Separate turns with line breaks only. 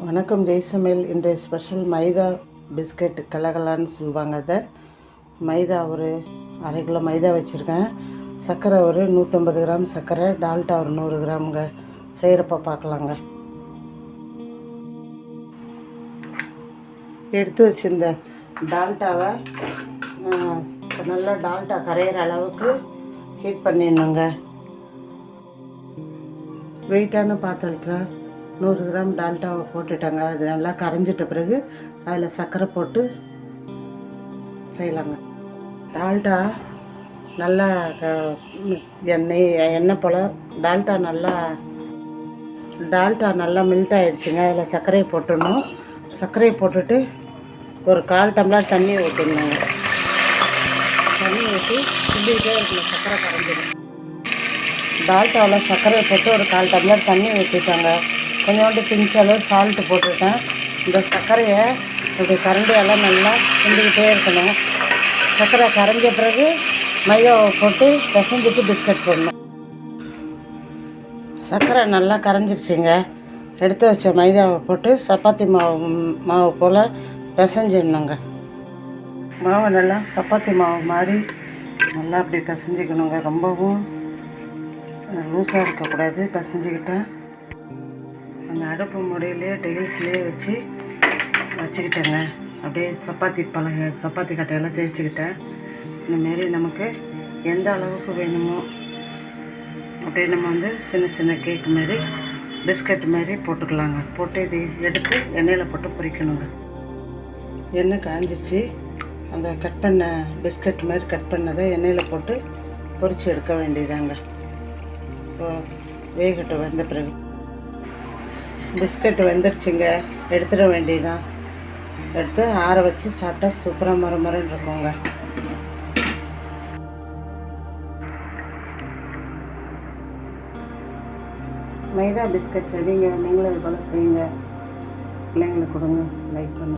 வணக்கம் ஜெய்சமையல். இன்றைய ஸ்பெஷல் மைதா பிஸ்கட் கலகலான்னு சொல்லுவாங்க. அதை மைதா ஒரு 1/2 கிலோ மைதா வச்சுருக்கேன். சர்க்கரை ஒரு 150 கிராம் சர்க்கரை, டால்டா ஒரு 100 கிராமுங்க. செய்கிறப்ப பார்க்கலாங்க. எடுத்து வச்சுருந்த டால்டாவை நல்லா டால்டா கரையிற அளவுக்கு ஹீட் பண்ணிடணுங்க. வெயிட்டான பாத்திரத்தில் 100 கிராம் டால்டாவை போட்டுட்டாங்க. அது நல்லா கரைஞ்சிட்ட பிறகு அதில் சர்க்கரை போட்டு செய்யலாங்க. டால்டா நல்லா எண்ணெய் போல் டால்டா நல்லா மெல்ட் ஆகிடுச்சுங்க. அதில் சர்க்கரையை போட்டுடணும். சர்க்கரையை போட்டுட்டு ஒரு 1/4 டம்ளர் தண்ணி ஊற்றிடணுங்க. தண்ணி ஊற்றி கிண்டிகிட்டே இருக்கணும். சர்க்கரை கரைஞ்சிடும். டால்டாவில் சர்க்கரையை போட்டு ஒரு 1/4 டம்ளர் தண்ணி ஊற்றிட்டாங்க. கொஞ்சோண்டு பிஞ்சளவு சால்ட்டு போட்டுவிட்டேன். இந்த சர்க்கரையை இப்படி கரண்டியெல்லாம் நல்லா கிண்டிக்கிட்டே இருக்கணும். சர்க்கரை கரைஞ்ச பிறகு மைதாவை போட்டு பிசைஞ்சிட்டு பிஸ்கட் போடணும். சர்க்கரை நல்லா கரைஞ்சிருச்சுங்க. எடுத்து வச்ச மைதாவை போட்டு சப்பாத்தி மாவு போல் பிசைஞ்சிடணுங்க. மாவை நல்லா சப்பாத்தி மாவு மாதிரி நல்லா அப்படி பிசைஞ்சிக்கணுங்க. ரொம்பவும் லூஸாக இருக்கக்கூடாது. பிசைஞ்சிக்கிட்டேன். அந்த அடுப்பு முறையிலே டெய்ல்ஸ்லேயே வச்சுக்கிட்டேங்க. அப்படியே சப்பாத்தி கட்டையெல்லாம் தேய்ச்சிக்கிட்டேன். இந்தமாரி நமக்கு எந்த அளவுக்கு வேணுமோ அப்படியே நம்ம சின்ன சின்ன கேக் மாரி பிஸ்கட் மாரி போட்டுக்கலாங்க. போட்டு இது எடுத்து எண்ணெயில் போட்டு பொரிக்கணுங்க. எண்ணெய் காஞ்சிருச்சு. அந்த கட் பண்ண பிஸ்கட் மாதிரி கட் பண்ணதை எண்ணெயில் போட்டு பொரித்து எடுக்க வேண்டியதாங்க. இப்போ வேகட்டும். வெந்த பிறகு பிஸ்கட் வெந்துருச்சுங்க. எடுத்துட வேண்டியதான். எடுத்து ஆற வச்சு சாப்பிட்டா சூப்பராக மரமரன்னு இருக்குங்க. மைதா பிஸ்கட் நீங்களும் இது போல் செய்யுங்க. பிள்ளைங்களுக்கு கொடுங்க. லைக் பண்ணுங்க.